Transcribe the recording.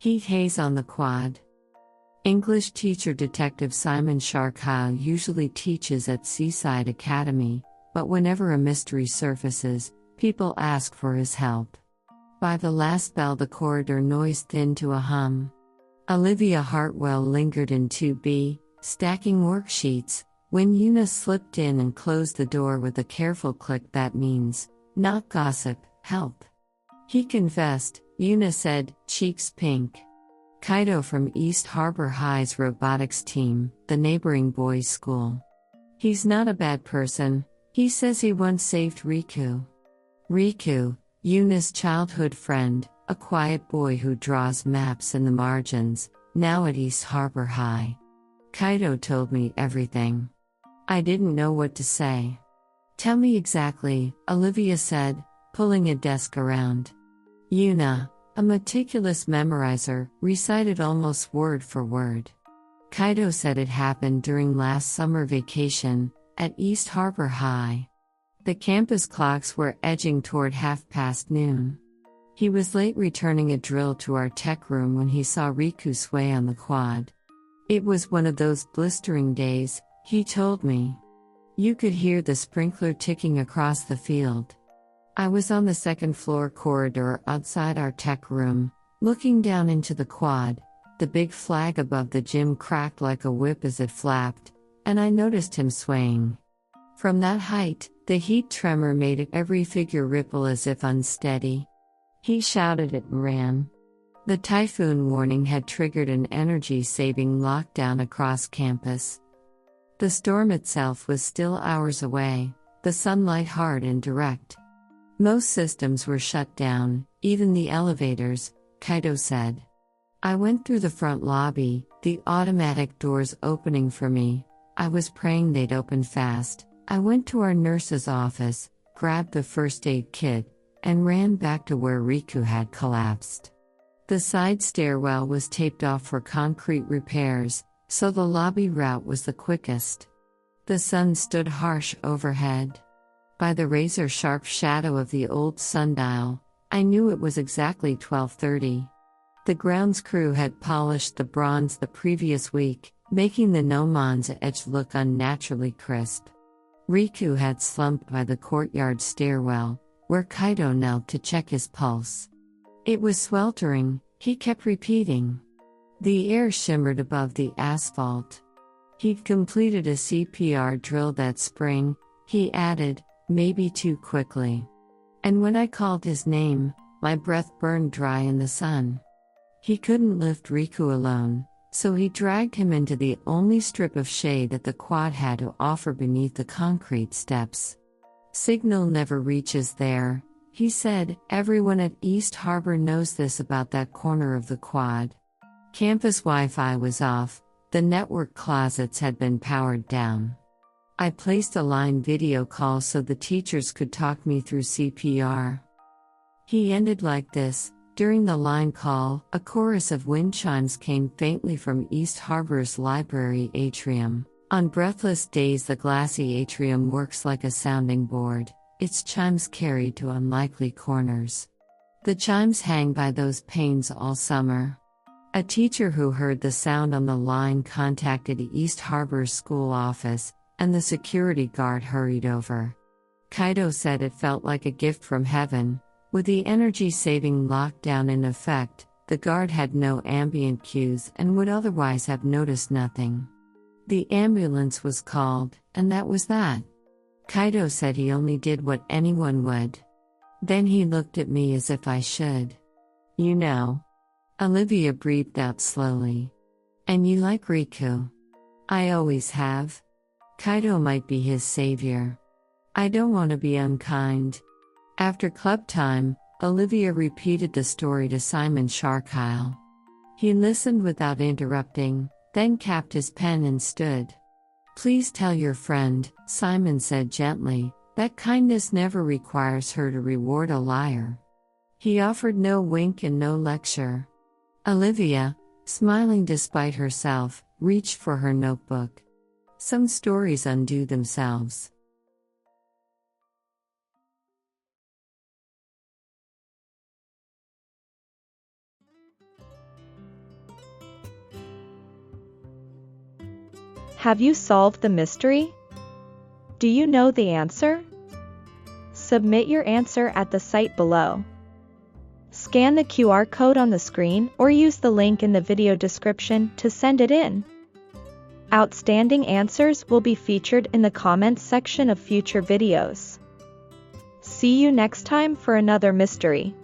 Heat haze on the quad. English teacher Detective Simon Sharkisle usually teaches at Seaside Academy, but whenever a mystery surfaces, people ask for his help. By the last bell the corridor noise thinned to a hum. Olivia Hartwell lingered in 2B, stacking worksheets, when Yuna slipped in and closed the door with a careful click. That means, not gossip, help. He confessed, Yuna said, cheeks pink. Kaito from East Harbor High's robotics team, the neighboring boys' school. He's not a bad person, he says he once saved Riku. Riku, Yuna's childhood friend, a quiet boy who draws maps in the margins, now at East Harbor High. Kaito told me everything. I didn't know what to say. Tell me exactly, Olivia said, pulling a desk around. Yuna, a meticulous memorizer, recited almost word for word. Kaito said it happened during last summer vacation, at East Harbor High. The campus clocks were edging toward noon. He was late returning a drill to our tech room when he saw Riku sway on the quad. It was one of those blistering days, he told me. You could hear the sprinkler ticking across the field. I was on the second floor corridor outside our tech room, looking down into the quad. The big flag above the gym cracked like a whip as it flapped, and I noticed him swaying. From that height, the heat tremor made every figure ripple as if unsteady. He shouted it and ran. The typhoon warning had triggered an energy-saving lockdown across campus. The storm itself was still hours away, the sunlight hard and direct. Most systems were shut down, even the elevators, Kaito said. I went through the front lobby, the automatic doors opening for me. I was praying they'd open fast. I went to our nurse's office, grabbed the first aid kit, and ran back to where Riku had collapsed. The side stairwell was taped off for concrete repairs, so the lobby route was the quickest. The sun stood harsh overhead. By the razor-sharp shadow of the old sundial, I knew it was exactly 12:30. The grounds crew had polished the bronze the previous week, making the gnomon's edge look unnaturally crisp. Riku had slumped by the courtyard stairwell, where Kaito knelt to check his pulse. It was sweltering, he kept repeating. The air shimmered above the asphalt. He'd completed a CPR drill that spring, he added, maybe too quickly. And when I called his name, my breath burned dry in the sun. He couldn't lift Riku alone, so he dragged him into the only strip of shade that the quad had to offer beneath the concrete steps. Signal never reaches there, he said. Everyone at East Harbor knows this about that corner of the quad. Campus Wi-Fi was off, the network closets had been powered down. I placed a line video call so the teachers could talk me through CPR. He ended like this. During the line call, a chorus of wind chimes came faintly from East Harbor's library atrium. On breathless days the glassy atrium works like a sounding board, its chimes carried to unlikely corners. The chimes hang by those panes all summer. A teacher who heard the sound on the line contacted East Harbor's school office, and the security guard hurried over. Kaito said it felt like a gift from heaven. With the energy-saving lockdown in effect, the guard had no ambient cues and would otherwise have noticed nothing. The ambulance was called, and that was that. Kaito said he only did what anyone would. Then he looked at me as if I should. You know. Olivia breathed out slowly. And you like Riku? I always have. Kaito might be his savior. I don't want to be unkind. After club time, Olivia repeated the story to Simon Sharkisle. He listened without interrupting, then capped his pen and stood. Please tell your friend, Simon said gently, that kindness never requires her to reward a liar. He offered no wink and no lecture. Olivia, smiling despite herself, reached for her notebook. Some stories undo themselves. Have you solved the mystery? Do you know the answer? Submit your answer at the site below. Scan the QR code on the screen or use the link in the video description to send it in. Outstanding answers will be featured in the comments section of future videos. See you next time for another mystery.